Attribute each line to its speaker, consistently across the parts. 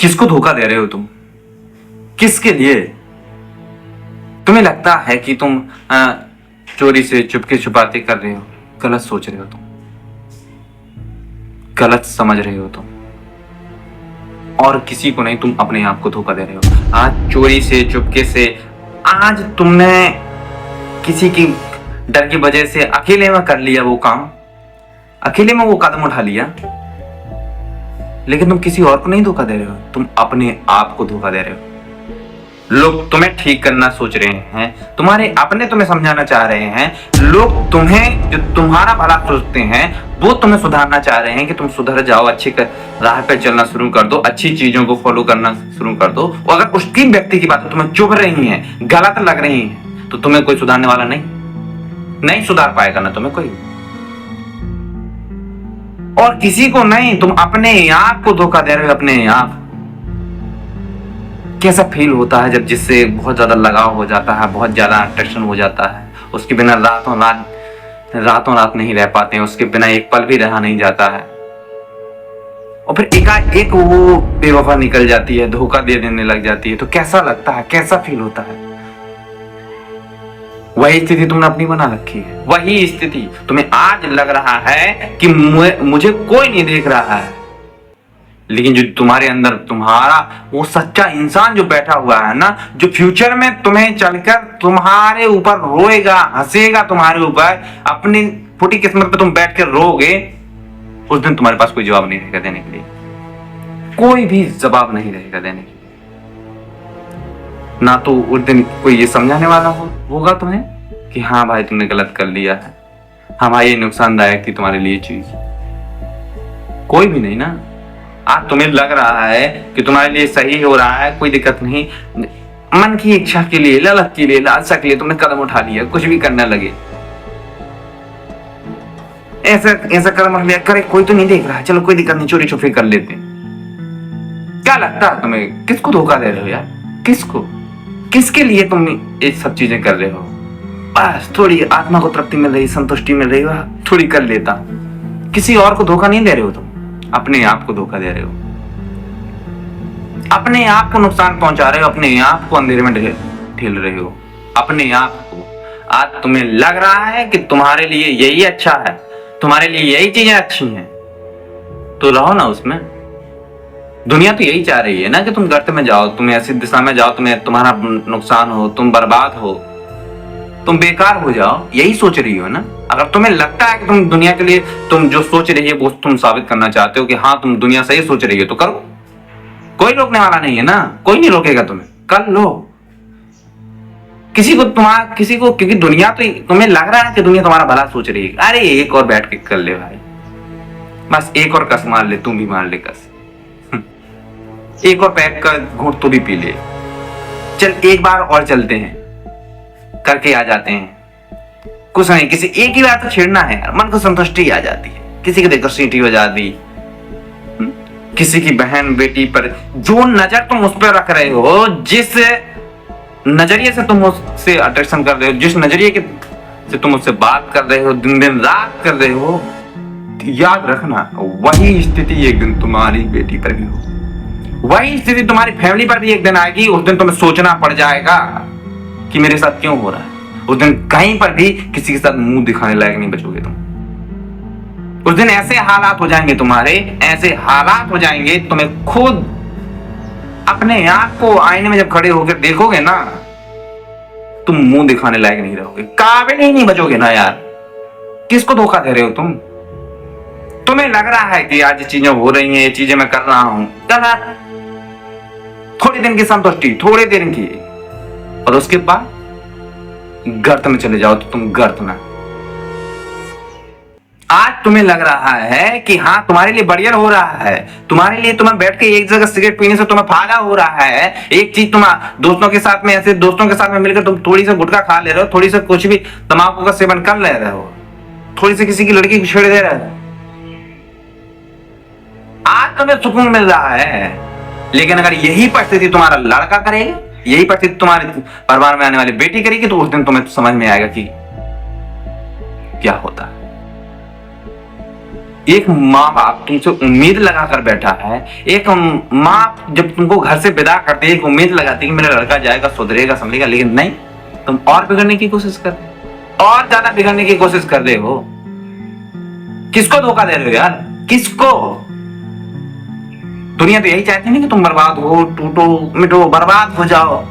Speaker 1: किसको धोखा दे रहे हो तुम? किसके लिए? तुम्हें लगता है कि तुम चोरी से चुपके छुपाते कर रहे हो? गलत सोच रहे हो तुम, गलत समझ रहे हो तुम। और किसी को नहीं, तुम अपने आप को धोखा दे रहे हो। आज चोरी से चुपके से, आज तुमने किसी की डर की वजह से अकेले में कर लिया वो काम, अकेले में वो कदम उठा लिया, लेकिन तुम किसी और को नहीं धोखा दे रहे हो, तुम अपने आप को धोखा दे रहे हो। लोग तुम्हें ठीक करना सोच रहे हैं, तुम्हारे अपने तुम्हें समझाना चाह रहे हैं, लोग तुम्हें जो तुम्हारा भला सोचते हैं वो तुम्हें सुधारना चाह रहे हैं कि तुम सुधर जाओ, अच्छी राह पे चलना शुरू कर दो, अच्छी चीजों को फॉलो करना शुरू कर दो। और अगर उस तीन व्यक्ति की बात तुम्हें चुभ रही है, गलत लग रही है, तो तुम्हें कोई सुधारने वाला नहीं सुधार पाएगा ना तुम्हें कोई, और किसी को नहीं, तुम अपने आप को धोखा दे रहे हो, अपने आप। कैसा फील होता है जब जिससे बहुत ज्यादा लगाव हो जाता है, बहुत ज्यादा अट्रैक्शन हो जाता है, उसके बिना रातों रात नहीं रह पाते हैं, उसके बिना एक पल भी रहा नहीं जाता है, और फिर एकाएक वो बेवफा निकल जाती है, धोखा दे देने लग जाती है, तो कैसा लगता है, कैसा फील होता है? वही स्थिति तुमने अपनी बना रखी है, वही स्थिति तुम्हें आज लग रहा है कि मुझे कोई नहीं देख रहा है, लेकिन जो तुम्हारे अंदर तुम्हारा वो सच्चा इंसान जो बैठा हुआ है ना, जो फ्यूचर में तुम्हें चलकर तुम्हारे ऊपर रोएगा, हंसेगा तुम्हारे ऊपर, अपनी फूटी किस्मत पे तुम बैठ कर रोगे, उस दिन तुम्हारे पास कोई जवाब नहीं रहेगा देने के लिए, कोई भी जवाब नहीं रहेगा देने के लिए। ना तो उस दिन कोई ये समझाने वाला होगा तुम्हें कि हाँ भाई तुमने गलत कर लिया है, हाँ भाई ये नुकसानदायक थी तुम्हारे लिए चीज, कोई भी नहीं ना। आज तुम्हें लग रहा है कि तुम्हारे लिए सही हो रहा है, कोई दिक्कत नहीं, मन की इच्छा के लिए, लालच के लिए, लालसा के लिए तुमने कदम उठा लिया, कुछ भी करने लगे, ऐसा कदम उठा लिया, करे कोई तो नहीं देख रहा है, चलो कोई दिक्कत नहीं, चोरी छुपे कर लेते। क्या लगता है तुम्हें? किसको धोखा दे रहे हो यार? किसको? किसके लिए तुम ये सब चीजें कर रहे हो? बस थोड़ी आत्मा को तृप्ति मिल रही, संतुष्टि मिल रही, थोड़ी कर लेता। किसी और को धोखा नहीं दे रहे हो तुम, अपने आप को धोखा दे रहे हो, अपने आप को नुकसान पहुंचा रहे हो, अपने आप को अंधेरे में ढेल रहे हो, अपने आप को। आज तुम्हें लग रहा है कि तुम्हारे लिए यही अच्छा है, तुम्हारे लिए यही चीजें अच्छी हैं, तो रहो ना उसमें। दुनिया तो यही चाह रही है ना कि तुम गर्त में जाओ, तुम ऐसी दिशा में जाओ, तुम्हारा नुकसान हो, तुम बर्बाद हो, तुम बेकार हो जाओ, यही सोच रही हो ना। अगर तुम्हें लगता है कि तुम दुनिया के लिए तुम जो सोच रही है वो तुम साबित करना चाहते हो कि हाँ तुम दुनिया सही सोच रही है, तो करो, कोई रोकने वाला नहीं है ना, कोई नहीं रोकेगा तुम्हें, कर लो। किसी को क्योंकि दुनिया तो तुम्हें लग रहा है कि दुनिया तुम्हारा भला सोच रही है, अरे एक और बैठ के कर ले भाई, बस एक और कस मार ले, तुम भी मार ले कस, एक और पैक का घूंट तो भी पी ले, चल एक बार और चलते हैं, करके आ जाते हैं। कुछ नहीं, किसी एक ही बात तो छेड़ना है यार, मन को संतुष्टि आ जाती है। किसी के देखो सीटी हो जाती, किसी की बहन बेटी पर जो नजर तुम उस पर रख रहे हो, जिस नजरिए से तुम उससे अट्रैक्शन कर रहे हो, जिस नजरिए से तुम उससे बात कर रहे हो, दिन रात कर रहे हो, याद रखना वही स्थिति एक दिन तुम्हारी बेटी पर भी हो, वही स्थिति तुम्हारी फैमिली पर भी एक दिन आएगी। उस दिन तुम्हें सोचना पड़ जाएगा कि मेरे साथ क्यों हो रहा है। उस दिन कहीं पर भी किसी के साथ मुंह दिखाने लायक नहीं बचोगे तुम। उस दिन ऐसे हालात हो जाएंगे तुम्हारे, ऐसे हालात हो जाएंगे, तुम्हें खुद अपने आप को आईने में जब खड़े होकर देखोगे ना, तुम मुंह दिखाने लायक नहीं रहोगे, काबिल ही नहीं बचोगे ना यार। किसको धोखा दे रहे हो तुम? तुम्हें लग रहा है कि आज चीजें हो रही हैं, ये चीजें मैं कर रहा हूं, थोड़ी दिन की संतुष्टि, थोड़े दिन की, और उसके बाद गर्त में चले जाओ तो तुम गर्त में। आज तुम्हें लग रहा है कि हाँ तुम्हारे लिए बढ़िया हो रहा है, तुम्हारे लिए तुम्हें बैठ के एक जगह सिगरेट पीने से तुम्हें फायदा हो रहा है, एक चीज तुम दोस्तों के साथ में, ऐसे दोस्तों के साथ में मिलकर तुम थोड़ी सा गुटखा खा ले रहे हो, थोड़ी सा कुछ भी तंबाकू का सेवन कर ले रहे हो, थोड़ी सी किसी की लड़की को छेड़ दे रहे हो, आज तुम्हें सुकून मिल रहा है। लेकिन अगर यही परिस्थिति तुम्हारा लड़का करेगा, यही परिस्थिति तुम्हारे परिवार में आने वाली बेटी करेगी, तो उस दिन तुम्हें समझ में आएगा कि क्या होता है। एक माँ बाप तुमसे उम्मीद लगा कर बैठा है। एक माँ जब तुमको घर से विदा करती है, एक उम्मीद लगाती है कि मेरा लड़का जाएगा, सुधरेगा, संभलेगा, लेकिन नहीं, तुम और बिगड़ने की कोशिश कर रहे हो, और ज्यादा बिगड़ने की कोशिश कर रहे हो। किसको धोखा दे रहे हो यार, किसको? दुनिया तो यही चाहती है ना कि तुम बर्बाद हो, टूटो, मिटो, बर्बाद हो जाओ।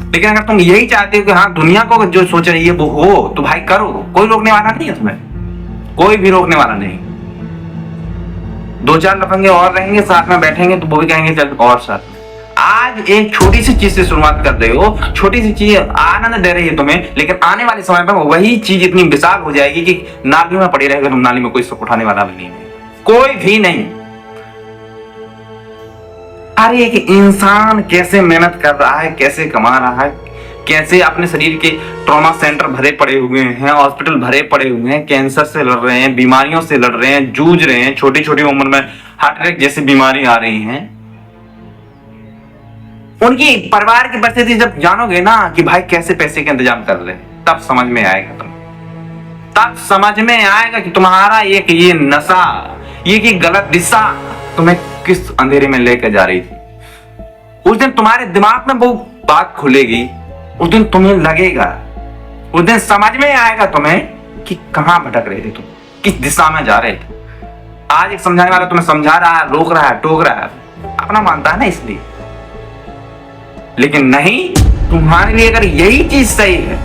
Speaker 1: लेकिन अगर तुम यही चाहते हो कि हाँ दुनिया को जो सोच रही है वो हो, तो भाई करो, कोई रोकने वाला नहीं है तुम्हें, कोई भी रोकने वाला नहीं। दो चार लफंगे और रहेंगे साथ में बैठेंगे तो वो भी कहेंगे चल और साथ। आज एक छोटी सी चीज से शुरुआत कर रहे हो, छोटी सी चीज आनंद दे रही है तुम्हें, लेकिन आने वाले समय पर वही चीज इतनी विशाल हो जाएगी कि नाली में पड़ी रहेगा, तुम नाली में कोई सुख उठाने वाला भी नहीं है, कोई भी नहीं। अरे एक इंसान कैसे मेहनत कर रहा है, कैसे कमा रहा है, कैसे अपने शरीर के ट्रॉमा सेंटर भरे पड़े हुए हैं, हॉस्पिटल भरे पड़े हुए हैं, कैंसर से लड़ रहे हैं, बीमारियों से लड़ रहे हैं, जूझ रहे हैं, छोटी छोटी उम्र में हार्ट अटैक जैसी बीमारी आ रही हैं। उनकी परिवार की परिस्थिति जब जानोगे ना कि भाई कैसे पैसे का इंतजाम कर रहे हैं, तब समझ में आएगा तुम्हें, तब समझ में आएगा कि तुम्हारा एक ये नशा, ये की गलत दिशा तुम्हें किस अंधेरे में लेकर जा रही थी। उस दिन तुम्हारे दिमाग में वो बात खुलेगी, उस दिन तुम्हें लगेगा, उस दिन समझ में आएगा तुम्हें कि कहां भटक रहे थे तुम, किस दिशा में जा रहे थे। आज एक समझाने वाला तुम्हें समझा रहा है, रोक रहा है, टोक रहा है, अपना मानता है ना इसलिए। लेकिन नहीं, तुम्हारे लिए अगर यही चीज सही है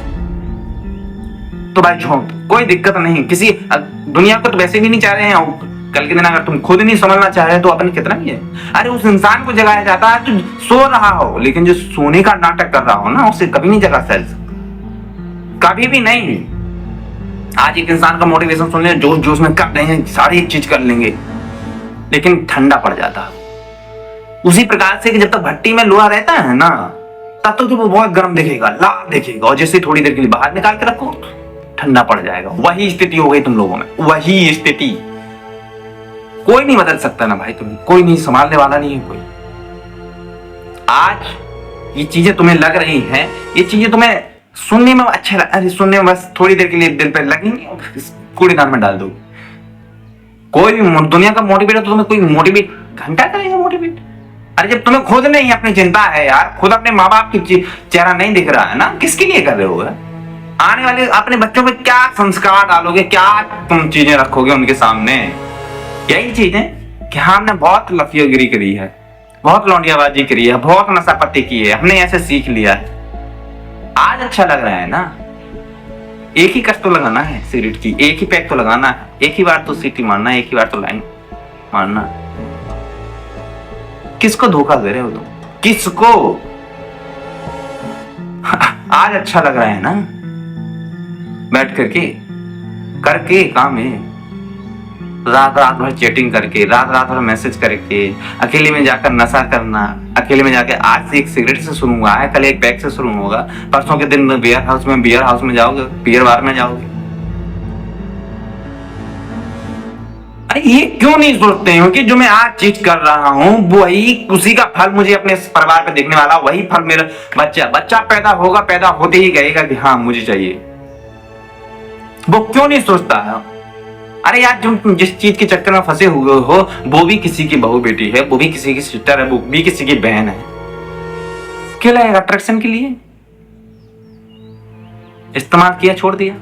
Speaker 1: तो भाई छोड़, कोई दिक्कत नहीं। किसी दुनिया को तो वैसे भी नहीं चाह रहे हैं, कल के दिन अगर तुम खुद नहीं समझना चाह रहे तो अपने कितना ही है। अरे उस इंसान को जगाया जाता है जो सो रहा हो, लेकिन जो सोने का नाटक कर रहा हो ना, उसे कभी नहीं जगा सकता, कभी भी नहीं। आज एक इंसान का मोटिवेशन सुन ले, जोश जोश में कर रहे हैं, सारी चीज कर लेंगे, लेकिन ठंडा पड़ जाता है। उसी प्रकार से कि जब तक भट्टी में लोहा रहता है ना, तब तक तो वो बहुत गर्म दिखेगा, लाल दिखेगा, और जैसे थोड़ी देर के लिए बाहर निकाल के रखो ठंडा पड़ जाएगा। वही स्थिति हो गई तुम लोगों में, वही स्थिति। कोई नहीं बदल सकता ना भाई, तुम्हें कोई नहीं संभालने वाला नहीं है कोई। आज ये चीजें तुम्हें लग रही हैं, ये चीजें तुम्हें सुनने में अच्छा अरे सुनने में बस थोड़ी देर के लिए दिल पे लगेंगी, कूड़ेदान में डाल दो। कोई भी दुनिया का मोटिवेट तो तुम्हें कोई मोटिवेट घंटा करेगा मोटिवेट। अरे जब तुम्हें खुद नहीं अपनी चिंता है यार, खुद अपने माँ बाप की चेहरा नहीं दिख रहा है ना, किसके लिए कर रहे हो? आने वाले अपने बच्चों पे क्या संस्कार डालोगे, क्या तुम चीजें रखोगे उनके सामने? यही चीज है कि हमने बहुत लफियागिरी करी है, बहुत लौंडियाबाजी करी है, बहुत नशापत्ती की है, हमने ऐसे सीख लिया है। आज अच्छा लग रहा है ना, एक ही कट तो लगाना है सिगरेट की, एक ही पैक तो लगाना है, एक ही बार तो सीटी मारना है, एक ही बार तो लाइन मारना। किसको धोखा दे रहे हो तुम, किसको? आज अच्छा लग रहा है ना, बैठ करके काम है, रात रात भर चैटिंग करके, रात रात भर मैसेज करके, अकेले में जाकर नशा करना, अकेले में जाकर आज से एक सिगरेट से शुरू हुआ है, कल एक पैक से शुरू होगा, परसों के दिन बियर हाउस में जाओगे, बियर बार में जाओगे। अरे ये क्यों नहीं सोचते हो कि जो मैं आज चीज कर रहा हूं वही, उसी का फल मुझे अपने परिवार पे देखने वाला, वही फल मेरा बच्चा पैदा होगा, पैदा होते ही कहेगा कि हाँ मुझे चाहिए। वो क्यों नहीं सोचता है? अरे यार तुम जिस चीज के चक्कर में फंसे हुए हो, वो भी किसी की बहू बेटी है, वो भी किसी की सिस्टर है, वो भी किसी की बहन है। क्यों लगेगा? अट्रैक्शन के लिए इस्तेमाल किया, छोड़ दिया।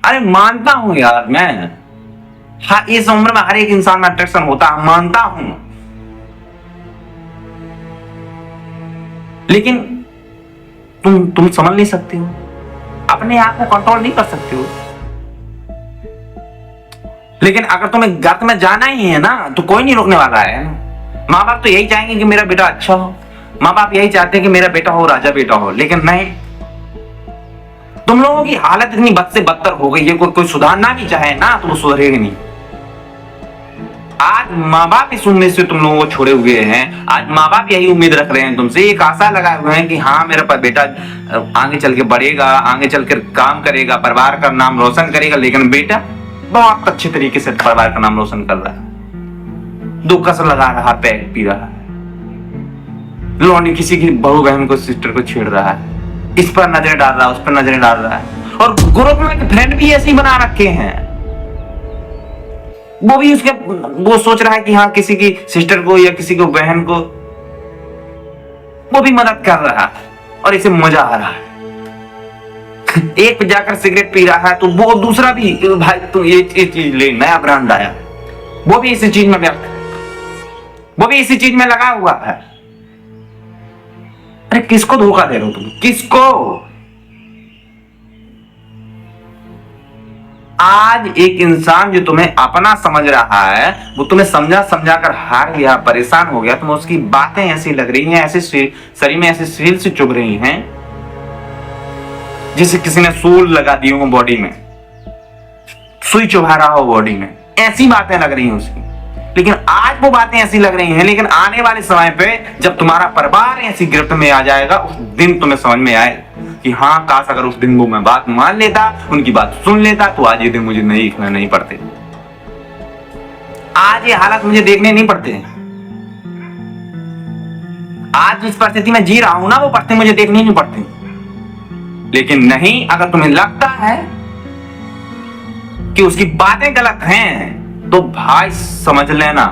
Speaker 1: अरे मानता हूं यार मैं, हाँ इस उम्र में हर एक इंसान में अट्रैक्शन होता है, मानता हूं, लेकिन तुम समझ नहीं सकते हो, अपने आप को कंट्रोल नहीं कर सकते हो। लेकिन अगर तुम्हें गर्त में जाना ही है ना, तो कोई नहीं रोकने वाला है। माँ बाप तो यही चाहेंगे कि मेरा बेटा अच्छा हो, माँ बाप यही चाहते हैं कि मेरा बेटा हो राजा बेटा हो, लेकिन नहीं, तुम लोगों की हालत इतनी बद से बदतर हो गई है, कोई सुधारना भी चाहे ना तो वो सुधरेगा नहीं। आज माँ बाप इस उम्मीद से तुम लोगों को छोड़े हुए हैं, आज माँ बाप यही उम्मीद रख रहे हैं तुमसे, एक आशा लगाए हुए हैं कि हाँ मेरा बेटा आगे चल के बढ़ेगा, आगे चलकर काम करेगा, परिवार का नाम रोशन करेगा। लेकिन बेटा बहुत अच्छे तरीके से परिवार का नाम रोशन कर रहा है, दो कसर लगा रहा, पैक पी रहा है, लौंडी किसी की बहू बहन को, सिस्टर को छेड़ रहा है, इस पर नजरें डाल रहा है, उस पर नजरें डाल रहा है, और ग्रुप में फ्रेंड भी ऐसे ही बना रखे हैं। वो भी वो सोच रहा है कि हाँ किसी की सिस्टर को या किसी को बहन को वो भी मदद कर रहा है और इसे मजा आ रहा है। एक जाकर सिगरेट पी रहा है तो वो दूसरा भी, भाई तुम ये चीज ले, नया ब्रांड आया, वो भी इसी चीज में व्यस्त है, वो भी इसी चीज में लगा हुआ है। अरे किसको धोखा दे रहे हो तुम, किसको? आज एक इंसान जो तुम्हें अपना समझ रहा है वो तुम्हें समझा समझा कर हार गया, परेशान हो गया। तुम्हें उसकी बातें ऐसी लग रही हैं, ऐसे शरीर में ऐसे सील से चुभ रही हैं जैसे किसी ने सूल लगा दी हो बॉडी में, सुई चुभा रहा हो बॉडी में, ऐसी बातें लग रही हैं उसकी। लेकिन आज वो बातें ऐसी लग रही हैं, लेकिन आने वाले समय पे जब तुम्हारा परिवार ऐसी गिरफ्त में आ जाएगा उस दिन तुम्हें समझ में आएगा कि हाँ काश अगर उस दिन वो मैं बात मान लेता, उनकी बात सुन लेता तो आज ये दिन मुझे नहीं पड़ते, आज ये हालात मुझे देखने नहीं पड़ते। आज जिस परिस्थिति में जी रहा हूं ना वो परिस्थिति मुझे देखनी नहीं पड़ती। लेकिन नहीं, अगर तुम्हें लगता है कि उसकी बातें गलत हैं तो भाई समझ लेना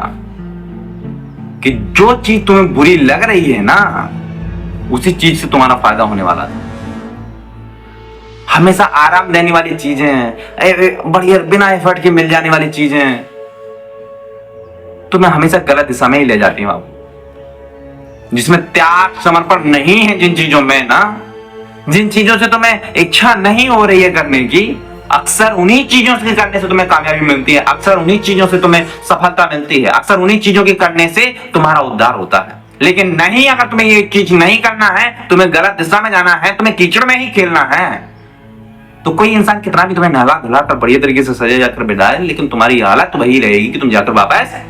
Speaker 1: कि जो चीज तुम्हें बुरी लग रही है ना उसी चीज से तुम्हारा फायदा होने वाला है। हमेशा आराम देने वाली चीजें, बढ़िया बिना एफर्ट के मिल जाने वाली चीजें तुम्हें हमेशा गलत दिशा में ही ले जाती हैं बाबू। जिसमें त्याग समर्पण नहीं है, जिन चीजों में ना, जिन चीजों से तुम्हें इच्छा नहीं हो रही है करने की, अक्सर उन्हीं चीजों से करने से तुम्हें कामयाबी मिलती है, अक्सर उन्हीं चीजों से तुम्हें सफलता मिलती है, अक्सर उन्हीं चीजों के करने से तुम्हारा उद्धार होता है। लेकिन नहीं, अगर तुम्हें ये चीज नहीं करना है, तुम्हें गलत दिशा में जाना है, तुम्हें कीचड़ में ही खेलना है, तो कोई इंसान कितना भी तुम्हें नहला धुला कर बढ़िया तरीके से सजा जाकर बिठाए, लेकिन तुम्हारी हालत तो वही रहेगी कि तुम जाकर वापस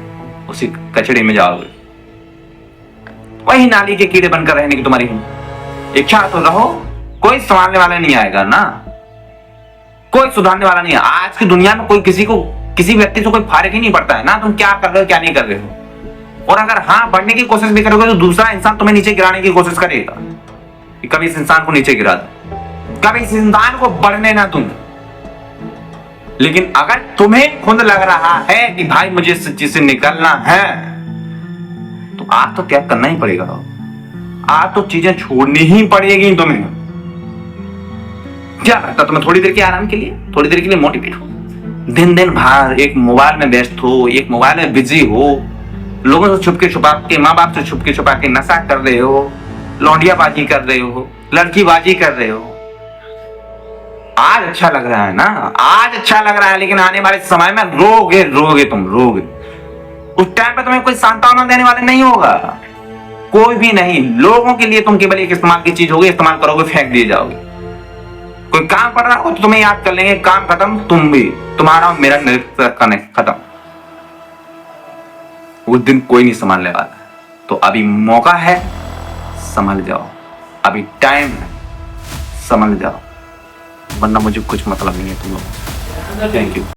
Speaker 1: उसी कचड़े में जाओगे। वही नाली के कीड़े बनकर रहने की तुम्हारी इच्छा तो रहो, कोई संभालने वाला नहीं आएगा ना, कोई सुधारने वाला नहीं है। आज की दुनिया में कोई किसी व्यक्ति से कोई फर्क ही नहीं पड़ता है ना तुम क्या कर रहे हो क्या नहीं कर रहे हो। और अगर हाँ बढ़ने की कोशिश भी करोगे तो दूसरा इंसान तुम्हें नीचे गिराने की कोशिश करेगा कि कभी इस इंसान को नीचे गिरा दो, कभी इस इंसान को बढ़ने ना तुम। लेकिन अगर तुम्हें खुद लग रहा है कि भाई मुझे इस चीज से निकलना है तो आज तो त्याग करना ही पड़ेगा, आज तो चीजें छोड़नी ही पड़ेगी तुम्हें। क्या लगता तुम्हें थोड़ी देर के आराम के लिए, थोड़ी देर के लिए मोटिवेट हो, दिन भर एक मोबाइल में व्यस्त हो, एक मोबाइल में बिजी हो, लोगों से छुपके छुपा के, माँ बाप से छुपके छुपा के नशा कर रहे हो, लौंडियाबाजी कर रहे हो, लड़कीबाजी कर रहे हो। आज अच्छा लग रहा है ना, आज अच्छा लग रहा है, लेकिन आने वाले समय में रोगे तुम रोगे। उस टाइम पे तुम्हें कोई सांत्वना देने वाले नहीं होगा, कोई भी नहीं। लोगों के लिए तुम केवल एक इस्तेमाल की चीज होगी, इस्तेमाल करोगे फेंक दिए जाओगे। कोई काम पड़ रहा हो तो तुम्हें याद कर लेंगे, काम खत्म, तुम भी, तुम्हारा और मेरा कनेक्ट खत्म। उस दिन कोई नहीं संभालने वाला। तो अभी मौका है, संभल जाओ, अभी टाइम है, संभल जाओ, वरना मुझे कुछ मतलब नहीं है तुम लोग। Thank you.